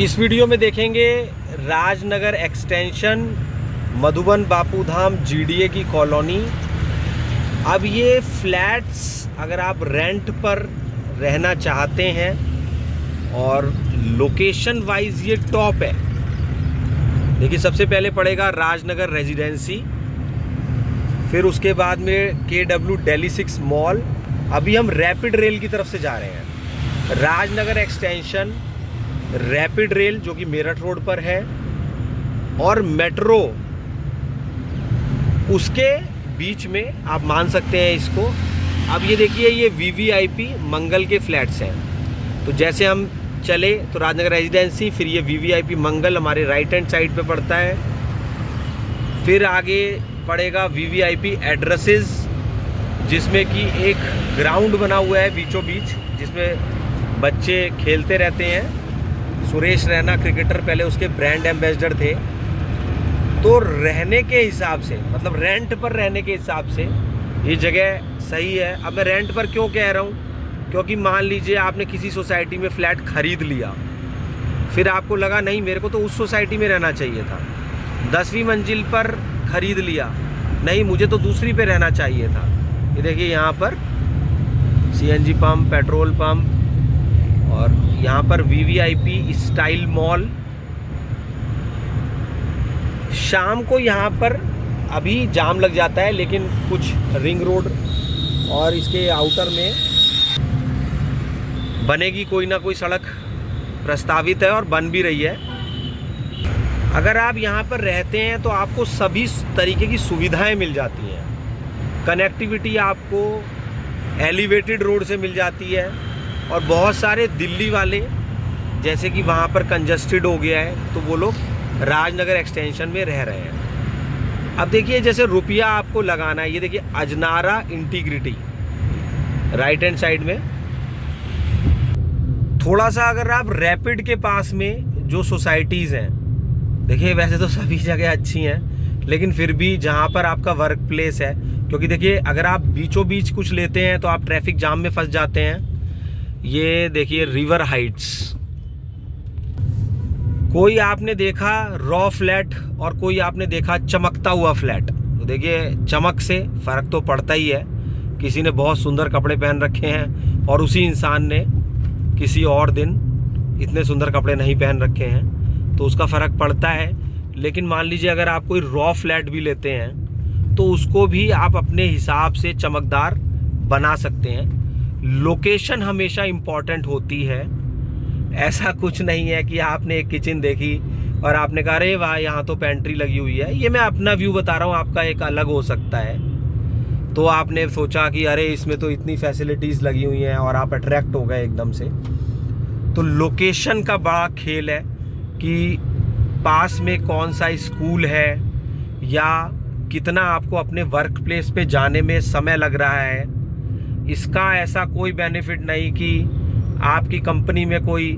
इस वीडियो में देखेंगे राजनगर एक्सटेंशन मधुबन बापूधाम जीडीए की कॉलोनी। अब ये फ्लैट्स अगर आप रेंट पर रहना चाहते हैं और लोकेशन वाइज ये टॉप है। देखिए, सबसे पहले पड़ेगा राजनगर रेजिडेंसी, फिर उसके बाद में KW दिल्ली 6 मॉल। अभी हम रैपिड रेल की तरफ से जा रहे हैं। राजनगर एक्सटेंशन, रैपिड रेल जो कि मेरठ रोड पर है, और मेट्रो उसके बीच में आप मान सकते हैं इसको। अब ये देखिए, ये VVIP मंगल के फ्लैट्स हैं। तो जैसे हम चले तो राजनगर रेजिडेंसी, फिर ये VVIP मंगल हमारे राइट हैंड साइड पे पड़ता है। फिर आगे पड़ेगा VVIP एड्रेसेस, जिसमें कि एक ग्राउंड बना हुआ है बीचों बीच, जिसमें बच्चे खेलते रहते हैं। सुरेश रैना क्रिकेटर पहले उसके ब्रांड एम्बेसडर थे। तो रहने के हिसाब से, मतलब रेंट पर रहने के हिसाब से ये जगह सही है। अब मैं रेंट पर क्यों कह रहा हूँ, क्योंकि मान लीजिए आपने किसी सोसाइटी में फ्लैट खरीद लिया, फिर आपको लगा नहीं मेरे को तो उस सोसाइटी में रहना चाहिए था। 10वीं मंजिल पर खरीद लिया, नहीं मुझे तो दूसरी पे रहना चाहिए था। ये देखिए, यहाँ पर CNG पंप, पेट्रोल पंप, और यहाँ पर VVIP स्टाइल मॉल। शाम को यहाँ पर अभी जाम लग जाता है, लेकिन कुछ रिंग रोड और इसके आउटर में बनेगी कोई ना कोई सड़क प्रस्तावित है और बन भी रही है। अगर आप यहाँ पर रहते हैं तो आपको सभी तरीके की सुविधाएं मिल जाती हैं। कनेक्टिविटी आपको एलिवेटेड रोड से मिल जाती है, और बहुत सारे दिल्ली वाले जैसे कि वहाँ पर कंजस्टेड हो गया है तो वो लोग राजनगर एक्सटेंशन में रह रहे हैं। अब देखिए, जैसे रुपया आपको लगाना है, ये देखिए Ajnara integrity right hand side में। थोड़ा सा अगर आप रैपिड के पास में जो सोसाइटीज़ हैं, देखिए वैसे तो सभी जगह अच्छी हैं, लेकिन फिर भी जहाँ पर आपका वर्क प्लेस है, क्योंकि देखिए अगर आप बीचों बीच कुछ लेते हैं तो आप ट्रैफिक जाम में फंस जाते हैं। ये देखिए रिवर हाइट्स, कोई आपने देखा रॉ फ्लैट और कोई आपने देखा चमकता हुआ फ्लैट। तो देखिए चमक से फ़र्क तो पड़ता ही है। किसी ने बहुत सुंदर कपड़े पहन रखे हैं और उसी इंसान ने किसी और दिन इतने सुंदर कपड़े नहीं पहन रखे हैं, तो उसका फ़र्क पड़ता है। लेकिन मान लीजिए अगर आप कोई रॉ फ्लैट भी लेते हैं तो उसको भी आप अपने हिसाब से चमकदार बना सकते हैं। लोकेशन हमेशा इम्पॉर्टेंट होती है। ऐसा कुछ नहीं है कि आपने एक किचन देखी और आपने कहा अरे वाह यहाँ तो पेंट्री लगी हुई है। ये मैं अपना व्यू बता रहा हूँ, आपका एक अलग हो सकता है। तो आपने सोचा कि अरे इसमें तो इतनी फैसिलिटीज़ लगी हुई हैं और आप अट्रैक्ट हो गए एकदम से। तो लोकेशन का बड़ा खेल है कि पास में कौन सा स्कूल है, या कितना आपको अपने वर्क प्लेस पे जाने में समय लग रहा है। इसका ऐसा कोई बेनिफिट नहीं कि आपकी कंपनी में कोई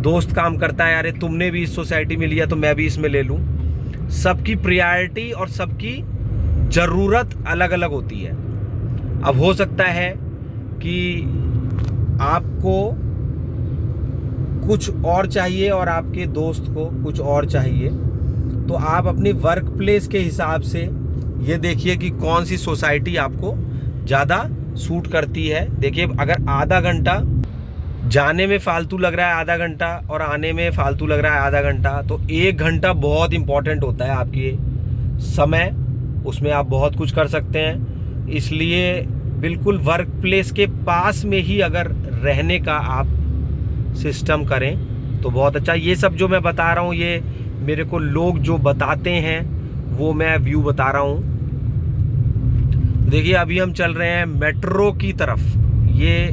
दोस्त काम करता है, अरे तुमने भी इस सोसाइटी में लिया तो मैं भी इसमें ले लूँ। सबकी प्रायोरिटी और सबकी ज़रूरत अलग अलग होती है। अब हो सकता है कि आपको कुछ और चाहिए और आपके दोस्त को कुछ और चाहिए, तो आप अपनी वर्क प्लेस के हिसाब से ये देखिए कि कौन सी सोसाइटी आपको ज़्यादा सूट करती है। देखिए, अगर आधा घंटा जाने में फालतू लग रहा है, आधा घंटा, और आने में फालतू लग रहा है आधा घंटा, तो 1 घंटा बहुत इंपॉर्टेंट होता है आपकी समय। उसमें आप बहुत कुछ कर सकते हैं। इसलिए बिल्कुल वर्क प्लेस के पास में ही अगर रहने का आप सिस्टम करें तो बहुत अच्छा। ये सब जो मैं बता रहा हूँ, ये मेरे को लोग जो बताते हैं वो मैं व्यू बता रहा हूँ। देखिए, अभी हम चल रहे हैं मेट्रो की तरफ। ये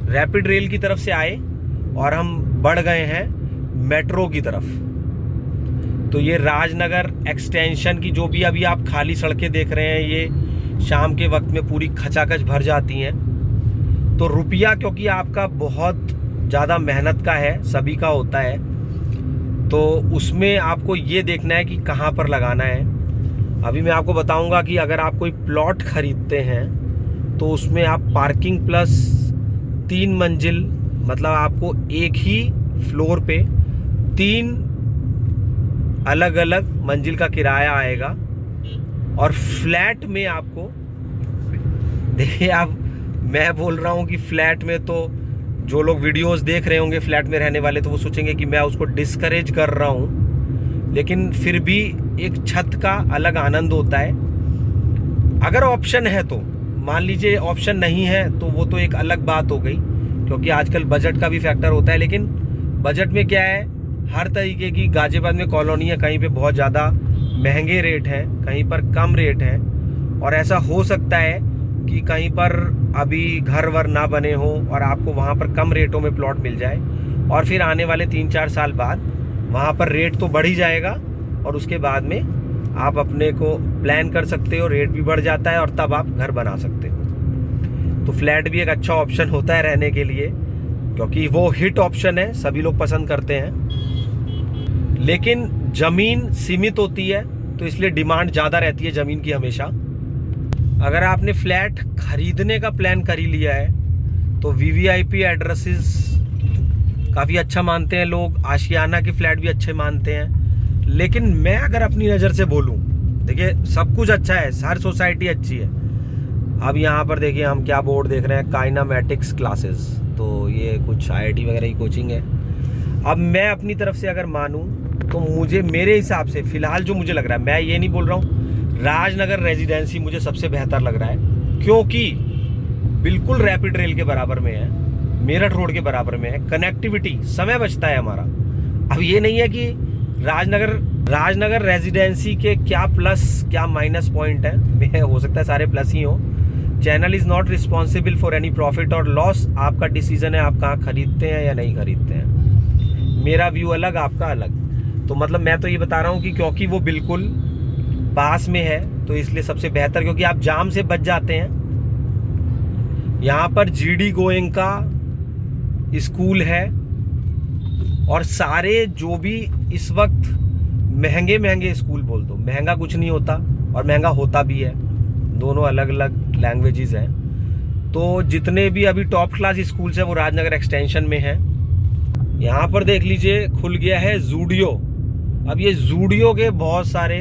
रैपिड रेल की तरफ से आए और हम बढ़ गए हैं मेट्रो की तरफ। तो ये राजनगर एक्सटेंशन की जो भी अभी आप खाली सड़कें देख रहे हैं, ये शाम के वक्त में पूरी खचाखच भर जाती हैं। तो रुपया क्योंकि आपका बहुत ज़्यादा मेहनत का है, सभी का होता है, तो उसमें आपको ये देखना है कि कहाँ पर लगाना है। अभी मैं आपको बताऊंगा कि अगर आप कोई प्लॉट खरीदते हैं तो उसमें आप पार्किंग प्लस 3 मंजिल, मतलब आपको एक ही फ्लोर पे 3 अलग अलग मंजिल का किराया आएगा। और फ्लैट में आपको, देखिए आप, मैं बोल रहा हूँ कि फ्लैट में तो जो लोग वीडियोस देख रहे होंगे फ्लैट में रहने वाले, तो वो सोचेंगे कि मैं उसको डिस्करेज कर रहा हूँ, लेकिन फिर भी एक छत का अलग आनंद होता है। अगर ऑप्शन है तो, मान लीजिए ऑप्शन नहीं है तो वो तो एक अलग बात हो गई, क्योंकि आजकल बजट का भी फैक्टर होता है। लेकिन बजट में क्या है, हर तरीके की गाजियाबाद में कॉलोनी है, कहीं पे बहुत ज़्यादा महंगे रेट हैं, कहीं पर कम रेट हैं, और ऐसा हो सकता है कि कहीं पर अभी घर वर ना बने हो और आपको वहाँ पर कम रेटों में प्लॉट मिल जाए, और फिर आने वाले 3-4 साल बाद वहाँ पर रेट तो बढ़ ही जाएगा, और उसके बाद में आप अपने को प्लान कर सकते हो, रेट भी बढ़ जाता है और तब आप घर बना सकते हो। तो फ्लैट भी एक अच्छा ऑप्शन होता है रहने के लिए, क्योंकि वो हिट ऑप्शन है, सभी लोग पसंद करते हैं। लेकिन ज़मीन सीमित होती है, तो इसलिए डिमांड ज़्यादा रहती है ज़मीन की हमेशा। अगर आपने फ्लैट खरीदने का प्लान कर ही लिया है तो वीवीआईपी एड्रेसेस काफ़ी अच्छा मानते हैं लोग, आशियाना के फ्लैट भी अच्छे मानते हैं। लेकिन मैं अगर अपनी नज़र से बोलूं, देखिए सब कुछ अच्छा है, हर सोसाइटी अच्छी है। अब यहाँ पर देखिए हम क्या बोर्ड देख रहे हैं, काइनामेटिक्स क्लासेस, तो ये कुछ IIT वगैरह की कोचिंग है। अब मैं अपनी तरफ से अगर मानूं तो मुझे, मेरे हिसाब से फ़िलहाल जो मुझे लग रहा है, मैं ये नहीं बोल रहा हूँ, राजनगर रेजिडेंसी मुझे सबसे बेहतर लग रहा है, क्योंकि बिल्कुल रैपिड रेल के बराबर में है, मेरठ रोड के बराबर में है, कनेक्टिविटी, समय बचता है हमारा। अब ये नहीं है कि राजनगर रेजिडेंसी के क्या प्लस क्या माइनस पॉइंट है, मैं हो सकता है सारे प्लस ही हो। Channel is not responsible for any profit और लॉस, आपका डिसीजन है आप कहाँ खरीदते हैं या नहीं खरीदते हैं। मेरा व्यू अलग, आपका अलग। तो मतलब मैं तो ये बता रहा हूँ कि क्योंकि वो बिल्कुल पास में है तो इसलिए सबसे बेहतर, क्योंकि आप जाम से बच जाते हैं। यहाँ पर GD गोइंग का स्कूल है, और सारे जो भी इस वक्त महंगे स्कूल, बोल दो महंगा कुछ नहीं होता और महंगा होता भी है, दोनों अलग अलग लैंग्वेजेस हैं। तो जितने भी अभी टॉप क्लास स्कूल्स हैं वो राजनगर एक्सटेंशन में हैं। यहाँ पर देख लीजिए खुल गया है जूडियो। अब ये जूडियो के बहुत सारे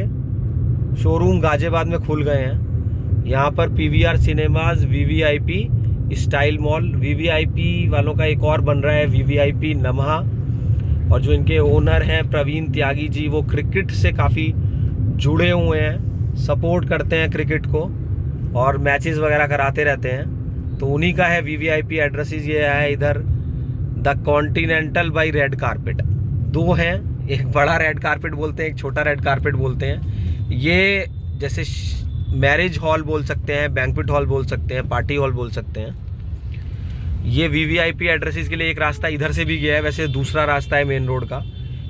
शोरूम गाजियाबाद में खुल गए हैं। यहाँ पर PVR cinemas, VVIP style mall, VVIP वालों का एक और बन रहा है VVIP नमहा, और जो इनके ओनर हैं प्रवीण त्यागी जी, वो क्रिकेट से काफ़ी जुड़े हुए हैं, सपोर्ट करते हैं क्रिकेट को और मैचेस वगैरह कराते रहते हैं। तो उन्हीं का है VVIP एड्रेसेस। ये है इधर the continental by red carpet, 2 हैं, एक बड़ा रेड कारपेट बोलते हैं, एक छोटा रेड कारपेट बोलते हैं। ये जैसे मैरिज हॉल बोल सकते हैं, बैंक्वेट हॉल बोल सकते हैं, पार्टी हॉल बोल सकते हैं। ये VVIP एड्रेसेस के लिए एक रास्ता इधर से भी गया है, वैसे दूसरा रास्ता है मेन रोड का।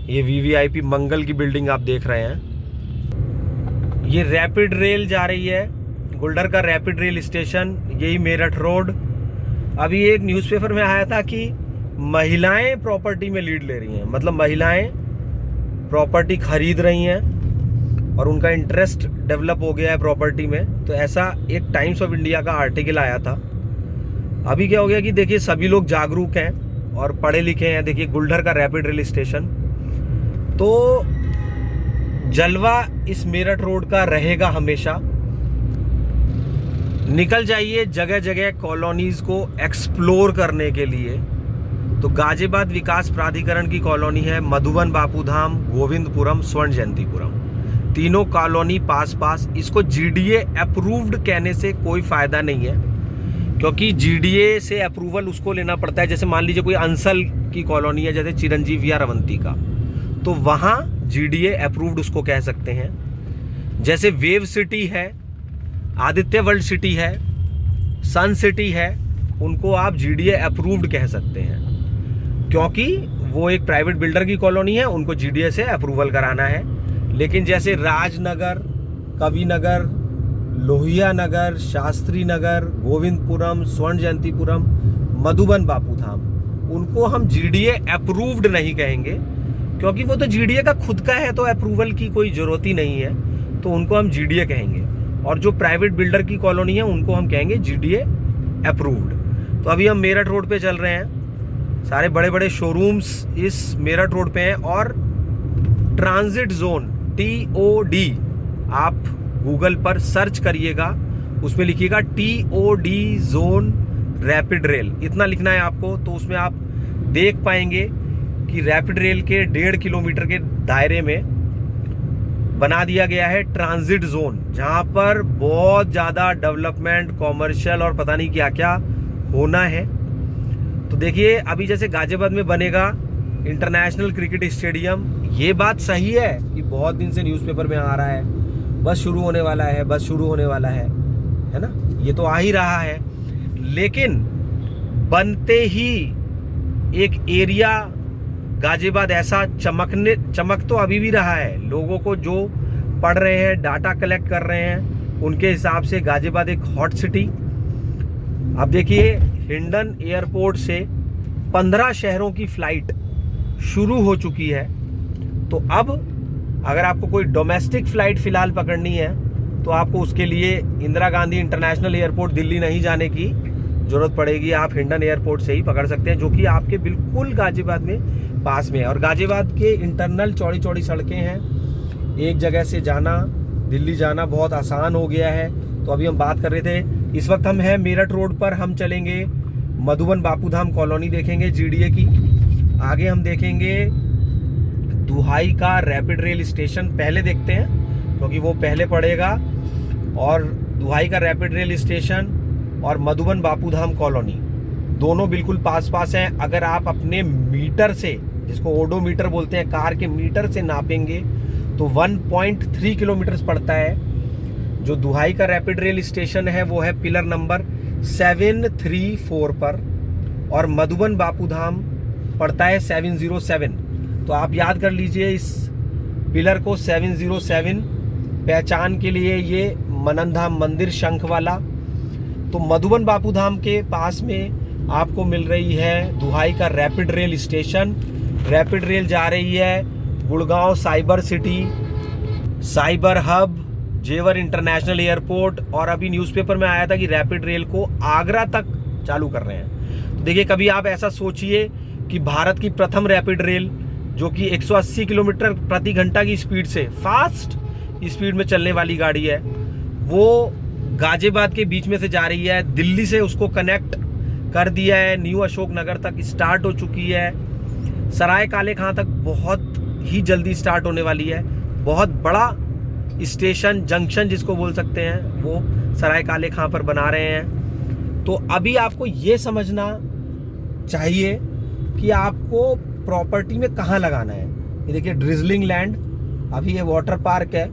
ये VVIP मंगल की बिल्डिंग आप देख रहे हैं। ये रैपिड रेल जा रही है, गुल्डर का रैपिड रेल स्टेशन, यही मेरठ रोड। अभी एक न्यूज़पेपर में आया था कि महिलाएं प्रॉपर्टी में लीड ले रही हैं, मतलब महिलाएं प्रॉपर्टी खरीद रही हैं और उनका इंटरेस्ट डेवलप हो गया है प्रॉपर्टी में। तो ऐसा एक टाइम्स ऑफ इंडिया का आर्टिकल आया था। अभी क्या हो गया कि देखिए सभी लोग जागरूक हैं और पढ़े लिखे हैं। देखिए गुल्डर का रैपिड रेल स्टेशन, तो जलवा इस मेरठ रोड का रहेगा हमेशा। निकल जाइए जगह जगह कॉलोनीज को एक्सप्लोर करने के लिए। तो गाजियाबाद विकास प्राधिकरण की कॉलोनी है मधुबन बापूधाम, गोविंदपुरम, स्वर्ण जयंतीपुरम, तीनों कॉलोनी पास। इसको GDA अप्रूव्ड कहने से कोई फायदा नहीं है, क्योंकि GDA से अप्रूवल उसको लेना पड़ता है। जैसे मान लीजिए कोई अंसल की कॉलोनी है, जैसे चिरंजीव या रवंती का, तो वहाँ GDA अप्रूव्ड उसको कह सकते हैं। जैसे वेव सिटी है, आदित्य वर्ल्ड सिटी है, सन सिटी है, उनको आप GDA अप्रूव्ड कह सकते हैं, क्योंकि वो एक प्राइवेट बिल्डर की कॉलोनी है, उनको GDA से अप्रूवल कराना है। लेकिन जैसे राजनगर, कविनगर, लोहिया नगर, शास्त्री नगर, गोविंदपुरम, स्वर्ण जयंतीपुरम, मधुबन बापूधाम, उनको हम GDA अप्रूव्ड नहीं कहेंगे, क्योंकि वो तो GDA का खुद का है, तो अप्रूवल की कोई ज़रूरत ही नहीं है, तो उनको हम GDA कहेंगे। और जो प्राइवेट बिल्डर की कॉलोनी है उनको हम कहेंगे GDA अप्रूव्ड। तो अभी हम मेरठ रोड पे चल रहे हैं, सारे बड़े बड़े शोरूम्स इस मेरठ रोड पे हैं। और ट्रांजिट जोन TOD आप गूगल पर सर्च करिएगा, उसमें लिखिएगा TOD जोन रैपिड रेल, इतना लिखना है आपको। तो उसमें आप देख पाएंगे कि रैपिड रेल के 1.5 किलोमीटर के दायरे में बना दिया गया है ट्रांजिट जोन, जहां पर बहुत ज़्यादा डेवलपमेंट, कॉमर्शियल और पता नहीं क्या क्या होना है। तो देखिए अभी जैसे गाजियाबाद में बनेगा इंटरनेशनल क्रिकेट स्टेडियम, ये बात सही है कि बहुत दिन से न्यूज़पेपर में आ रहा है बस शुरू होने वाला है, बस शुरू होने वाला है ना, ये तो आ ही रहा है। लेकिन बनते ही एक एरिया गाजियाबाद ऐसा चमक तो अभी भी रहा है। लोगों को जो पढ़ रहे हैं, डाटा कलेक्ट कर रहे हैं, उनके हिसाब से गाजियाबाद एक हॉट सिटी। अब देखिए हिंडन एयरपोर्ट से 15 शहरों की फ्लाइट शुरू हो चुकी है। तो अब अगर आपको कोई डोमेस्टिक फ्लाइट फिलहाल पकड़नी है तो आपको उसके लिए इंदिरा गांधी इंटरनेशनल एयरपोर्ट दिल्ली नहीं जाने की जरूरत पड़ेगी, आप हिंडन एयरपोर्ट से ही पकड़ सकते हैं, जो कि आपके बिल्कुल गाजियाबाद में पास में है। और गाजियाबाद के इंटरनल चौड़ी चौड़ी सड़कें हैं, एक जगह से जाना दिल्ली जाना बहुत आसान हो गया है। तो अभी हम बात कर रहे थे, इस वक्त हम हैं मेरठ रोड पर, हम चलेंगे मधुबन बापूधाम कॉलोनी देखेंगे GDA की, आगे हम देखेंगे दुहाई का रैपिड रेल स्टेशन, पहले देखते हैं क्योंकि वो पहले पड़ेगा। और दुहाई का रैपिड रेल स्टेशन और मधुबन बापूधाम कॉलोनी दोनों बिल्कुल पास पास हैं। अगर आप अपने मीटर से, जिसको ओडोमीटर बोलते हैं, कार के मीटर से नापेंगे तो 1.3 किलोमीटर पड़ता है। जो दुहाई का रैपिड रेल स्टेशन है वो है पिलर नंबर 734 पर, और मधुबन बापूधाम पड़ता है 707। तो आप याद कर लीजिए इस पिलर को 707। पहचान के लिए ये मननधाम मंदिर शंख वाला। तो मधुबन बापूधाम के पास में आपको मिल रही है दुहाई का rapid rail station. Rapid rail जा रही है Gurgaon cyber city, cyber hub, जेवर इंटरनेशनल एयरपोर्ट, और अभी न्यूज़पेपर में आया था कि रैपिड रेल को आगरा तक चालू कर रहे हैं। तो देखिए कभी आप ऐसा सोचिए कि भारत की प्रथम रैपिड रेल जो कि 180 किलोमीटर प्रति घंटा की स्पीड से, फास्ट स्पीड में चलने वाली गाड़ी है, वो गाजियाबाद के बीच में से जा रही है। दिल्ली से उसको कनेक्ट कर दिया है, न्यू अशोक नगर तक स्टार्ट हो चुकी है। सराय काले खां तक बहुत ही जल्दी स्टार्ट होने वाली है। बहुत बड़ा स्टेशन, जंक्शन जिसको बोल सकते हैं, वो सराय काले खां पर बना रहे हैं। तो अभी आपको ये समझना चाहिए कि आपको प्रॉपर्टी में कहाँ लगाना है। ये देखिए ड्रिजलिंग लैंड, अभी ये वाटर पार्क है,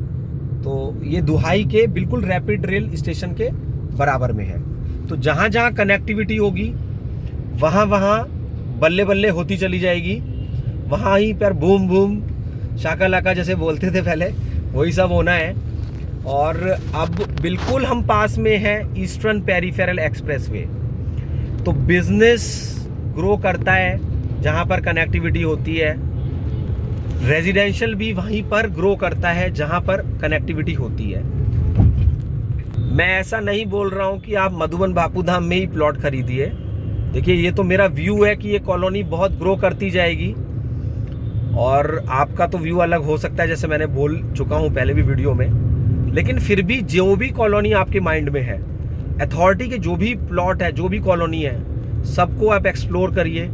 तो ये दुहाई के बिल्कुल रैपिड रेल स्टेशन के बराबर में है। तो जहाँ जहाँ कनेक्टिविटी होगी वहाँ वहाँ बल्ले बल्ले होती चली जाएगी, वहाँ ही पर बूम बूम शाकालाका जैसे बोलते थे पहले, वही सब होना है। और अब बिल्कुल हम पास में हैं ईस्टर्न पेरिफेरल एक्सप्रेसवे। तो बिजनेस ग्रो करता है जहाँ पर कनेक्टिविटी होती है, रेजिडेंशियल भी वहीं पर ग्रो करता है जहाँ पर कनेक्टिविटी होती है। मैं ऐसा नहीं बोल रहा हूँ कि आप मधुबन बापूधाम में ही प्लॉट खरीदिए। देखिए ये तो मेरा व्यू है कि ये कॉलोनी बहुत ग्रो करती जाएगी, और आपका तो व्यू अलग हो सकता है, जैसे मैंने बोल चुका हूँ पहले भी वीडियो में। लेकिन फिर भी जो भी कॉलोनी आपके माइंड में है, अथॉरिटी के जो भी प्लॉट है, जो भी कॉलोनी है, सबको आप एक्सप्लोर करिए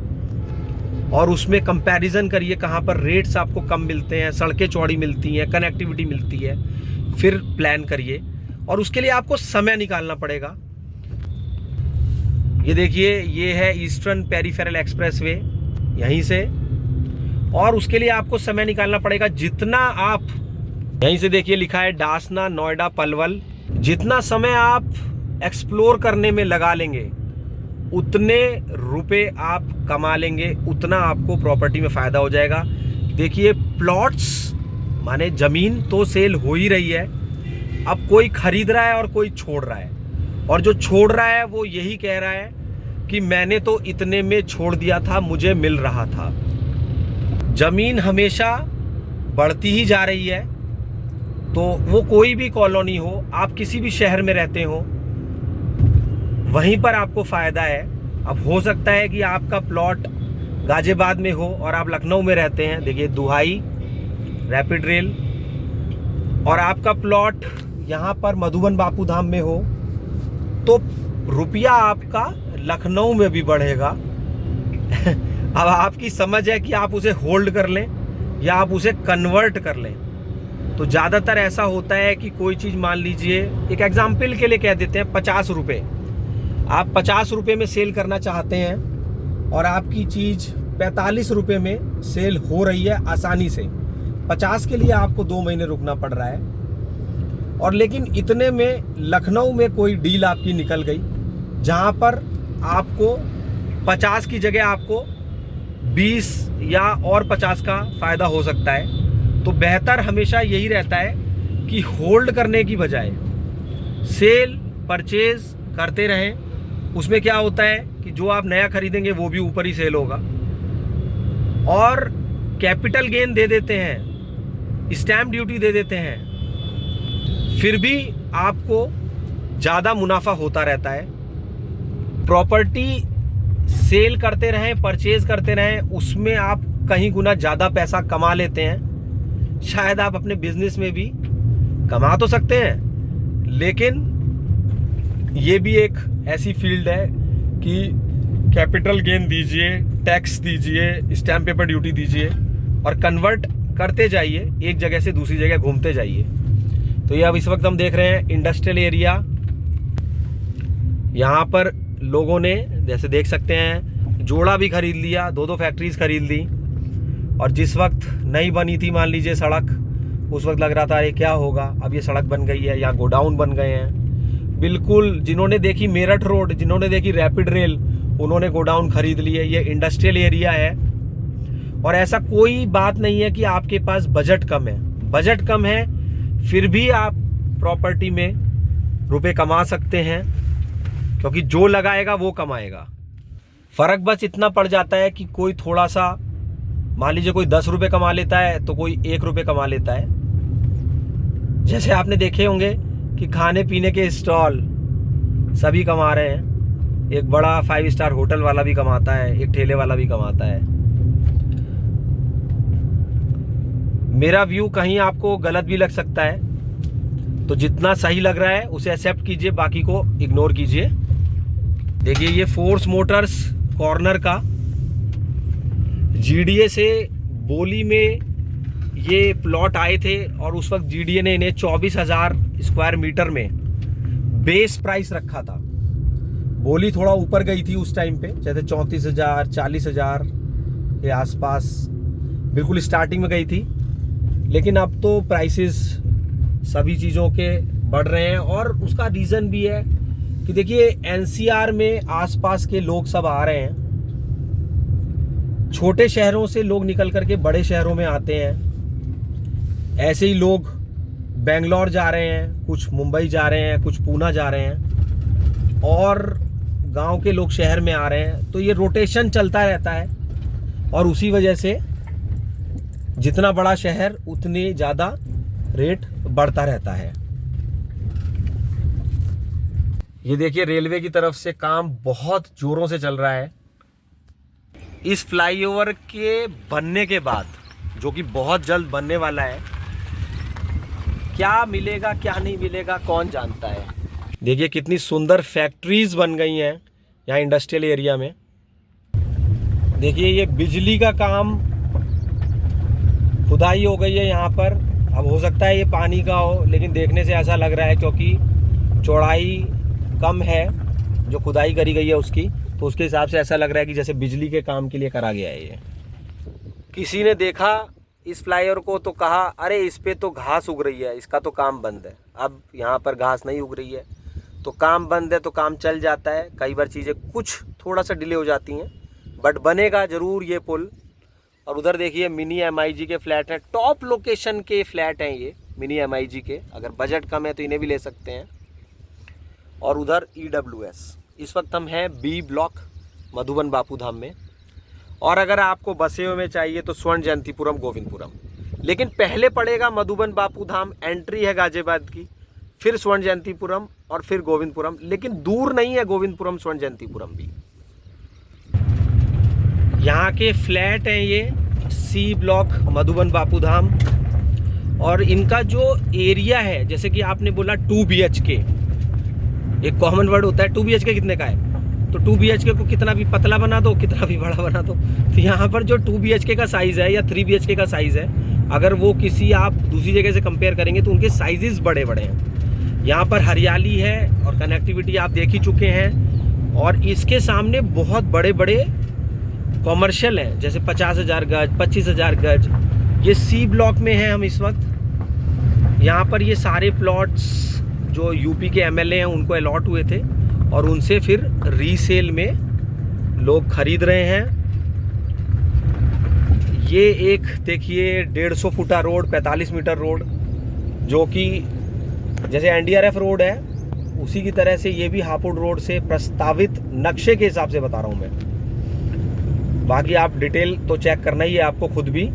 और उसमें कंपैरिजन करिए कहाँ पर रेट्स आपको कम मिलते हैं, सड़कें चौड़ी मिलती हैं, कनेक्टिविटी मिलती है, फिर प्लान करिए। और उसके लिए आपको समय निकालना पड़ेगा। ये देखिए ये है ईस्टर्न पेरिफेरल एक्सप्रेसवे यहीं से, और उसके लिए आपको समय निकालना पड़ेगा। जितना आप यहीं से देखिए लिखा है डासना, नोएडा, पलवल, जितना समय आप एक्सप्लोर करने में लगा लेंगे उतने रुपए आप कमा लेंगे, उतना आपको प्रॉपर्टी में फ़ायदा हो जाएगा। देखिए प्लॉट्स माने ज़मीन तो सेल हो ही रही है, अब कोई खरीद रहा है और कोई छोड़ रहा है, और जो छोड़ रहा है वो यही कह रहा है कि मैंने तो इतने में छोड़ दिया था, मुझे मिल रहा था। ज़मीन हमेशा बढ़ती ही जा रही है। तो वो कोई भी कॉलोनी हो, आप किसी भी शहर में रहते हो, वहीं पर आपको फ़ायदा है। अब हो सकता है कि आपका प्लॉट गाजियाबाद में हो और आप लखनऊ में रहते हैं, देखिए दुहाई रैपिड रेल, और आपका प्लॉट यहाँ पर मधुबन बापू धाम में हो, तो रुपया आपका लखनऊ में भी बढ़ेगा। अब आपकी समझ है कि आप उसे होल्ड कर लें या आप उसे कन्वर्ट कर लें। तो ज़्यादातर ऐसा होता है कि कोई चीज़ मान लीजिए, एक एग्जाम्पल के लिए कह देते हैं 50 रुपये, आप 50 रुपये में सेल करना चाहते हैं और आपकी चीज़ 45 रुपये में सेल हो रही है आसानी से। 50 के लिए आपको 2 महीने रुकना पड़ रहा है, और लेकिन इतने में लखनऊ में कोई डील आपकी निकल गई जहाँ पर आपको 50 की जगह आपको 20 या और 50 का फ़ायदा हो सकता है। तो बेहतर हमेशा यही रहता है कि होल्ड करने की बजाय सेल परचेज करते रहें। उसमें क्या होता है कि जो आप नया खरीदेंगे वो भी ऊपर ही सेल होगा, और कैपिटल गेन दे देते हैं, स्टैम्प ड्यूटी दे देते हैं, फिर भी आपको ज़्यादा मुनाफा होता रहता है। प्रॉपर्टी सेल करते रहें, परचेज करते रहें, उसमें आप कहीं गुना ज़्यादा पैसा कमा लेते हैं। शायद आप अपने बिजनेस में भी कमा तो सकते हैं, लेकिन ये भी एक ऐसी फील्ड है कि कैपिटल गेन दीजिए, टैक्स दीजिए, स्टैम्प पेपर ड्यूटी दीजिए और कन्वर्ट करते जाइए, एक जगह से दूसरी जगह घूमते जाइए। तो ये अब इस वक्त हम देख रहे हैं इंडस्ट्रियल एरिया। यहाँ पर लोगों ने, जैसे देख सकते हैं, जोड़ा भी खरीद लिया, 2-2 फैक्ट्रीज खरीद ली। और जिस वक्त नहीं बनी थी मान लीजिए सड़क, उस वक्त लग रहा था अरे क्या होगा, अब ये सड़क बन गई है, यहाँ गोडाउन बन गए हैं। बिल्कुल, जिन्होंने देखी मेरठ रोड, जिन्होंने देखी रैपिड रेल, उन्होंने गोडाउन खरीद लिए। ये इंडस्ट्रियल एरिया है, और ऐसा कोई बात नहीं है कि आपके पास बजट कम है। बजट कम है फिर भी आप प्रॉपर्टी में रुपए कमा सकते हैं, क्योंकि जो लगाएगा वो कमाएगा। फ़र्क बस इतना पड़ जाता है कि कोई थोड़ा सा, मान लीजिए कोई 10 रुपये कमा लेता है तो कोई 1 रुपये कमा लेता है। जैसे आपने देखे होंगे कि खाने पीने के स्टॉल सभी कमा रहे हैं। एक बड़ा 5 स्टार होटल वाला भी कमाता है, एक ठेले वाला भी कमाता है। मेरा व्यू कहीं आपको गलत भी लग सकता है, तो जितना सही लग रहा है उसे एक्सेप्ट कीजिए, बाकी को इग्नोर कीजिए। देखिए ये फोर्स मोटर्स कॉर्नर का जीडीए से बोली में ये प्लॉट आए थे, और उस वक्त जीडीए ने इन्हें 24,000 स्क्वायर मीटर में बेस प्राइस रखा था। बोली थोड़ा ऊपर गई थी उस टाइम पे, जैसे 34,000 40,000 के आसपास बिल्कुल स्टार्टिंग में गई थी। लेकिन अब तो प्राइसेस सभी चीज़ों के बढ़ रहे हैं, और उसका रीज़न भी है कि देखिए एनसीआर में आसपास के लोग सब आ रहे हैं। छोटे शहरों से लोग निकल करके बड़े शहरों में आते हैं। ऐसे ही लोग बेंगलोर जा रहे हैं, कुछ मुंबई जा रहे हैं, कुछ पूना जा रहे हैं, और गांव के लोग शहर में आ रहे हैं। तो ये रोटेशन चलता रहता है, और उसी वजह से जितना बड़ा शहर उतनी ज़्यादा रेट बढ़ता रहता है। ये देखिए रेलवे की तरफ से काम बहुत जोरों से चल रहा है। इस फ्लाईओवर के बनने के बाद, जो कि बहुत जल्द बनने वाला है, क्या मिलेगा क्या नहीं मिलेगा कौन जानता है। देखिए कितनी सुंदर फैक्ट्रीज बन गई हैं यहाँ इंडस्ट्रियल एरिया में। देखिए ये बिजली का काम, खुदाई हो गई है यहाँ पर। अब हो सकता है ये पानी का हो, लेकिन देखने से ऐसा लग रहा है क्योंकि चौड़ाई कम है जो खुदाई करी गई है उसकी, तो उसके हिसाब से ऐसा लग रहा है कि जैसे बिजली के काम के लिए करा गया है ये। किसी ने देखा इस फ्लाईओवर को तो कहा अरे इस पे तो घास उग रही है, इसका तो काम बंद है। अब यहाँ पर घास नहीं उग रही है तो काम बंद है, तो काम चल जाता है। कई बार चीज़ें कुछ थोड़ा सा डिले हो जाती हैं, बट बनेगा ज़रूर ये पुल। और उधर देखिए मिनी MIG के फ्लैट हैं, टॉप लोकेशन के फ्लैट हैं ये मिनी MIG के। अगर बजट कम है तो इन्हें भी ले सकते हैं। और उधर EWS। इस वक्त हम हैं B ब्लॉक मधुबन बापू धाम में। और अगर आपको बसे में चाहिए तो स्वर्ण जयंतीपुरम गोविंदपुरम, लेकिन पहले पड़ेगा मधुबन बापू धाम। एंट्री है गाजियाबाद की, फिर स्वर्ण जयंतीपुरम और फिर गोविंदपुरम, लेकिन दूर नहीं है गोविंदपुरम स्वर्ण जयंतीपुरम भी। यहाँ के फ्लैट हैं ये सी ब्लॉक मधुबन बापू धाम। और इनका जो एरिया है, जैसे कि आपने बोला 2 BHK, एक कॉमन वर्ड होता है 2 BHK कितने का है, तो 2 BHK को कितना भी पतला बना दो, कितना भी बड़ा बना दो। तो यहाँ पर जो 2 BHK का साइज़ है या 3 BHK का साइज़ है, अगर वो किसी आप दूसरी जगह से कंपेयर करेंगे तो उनके साइजेस बड़े बड़े हैं। यहाँ पर हरियाली है और कनेक्टिविटी आप देख ही चुके हैं। और इसके सामने बहुत बड़े बड़े कॉमर्शियल हैं, जैसे 50,000 गज, 25,000 गज। ये सी ब्लॉक में है हम इस वक्त। यहाँ पर ये सारे प्लॉट्स जो यूपी के MLA हैं उनको अलॉट हुए थे और उनसे फिर रीसेल में लोग खरीद रहे हैं। ये एक देखिए 150 फुटा रोड, 45 मीटर रोड, जो कि जैसे NDRF रोड है उसी की तरह से ये भी हापुड़ रोड से प्रस्तावित नक्शे के हिसाब से बता रहा हूँ मैं। बाकी आप डिटेल तो चेक करना ही है आपको खुद भी।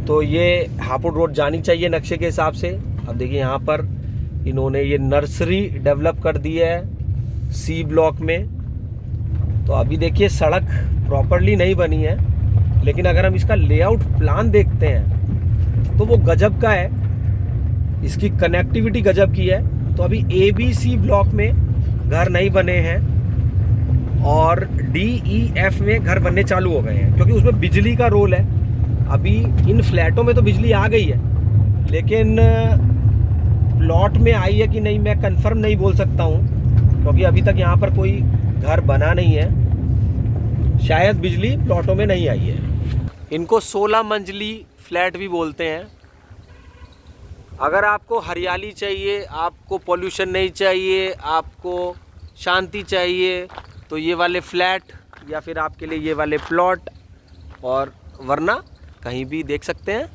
तो ये हापुड़ रोड जानी चाहिए नक्शे के हिसाब से। अब देखिए यहाँ पर इन्होंने ये नर्सरी डेवलप कर दी है सी ब्लॉक में। तो अभी देखिए सड़क प्रॉपरली नहीं बनी है, लेकिन अगर हम इसका लेआउट प्लान देखते हैं तो वो गजब का है, इसकी कनेक्टिविटी गजब की है। तो अभी ABC ब्लॉक में घर नहीं बने हैं और DEF में घर बनने चालू हो गए हैं, क्योंकि उसमें बिजली का रोल है। अभी इन फ्लैटों में तो बिजली आ गई है, लेकिन प्लॉट में आई है कि नहीं मैं कंफर्म नहीं बोल सकता हूँ, क्योंकि अभी तक यहाँ पर कोई घर बना नहीं है। शायद बिजली प्लॉटों में नहीं आई है। इनको 16 मंजिली फ्लैट भी बोलते हैं। अगर आपको हरियाली चाहिए, आपको पोल्यूशन नहीं चाहिए, आपको शांति चाहिए, तो ये वाले फ्लैट या फिर आपके लिए ये वाले प्लॉट, और वरना कहीं भी देख सकते हैं।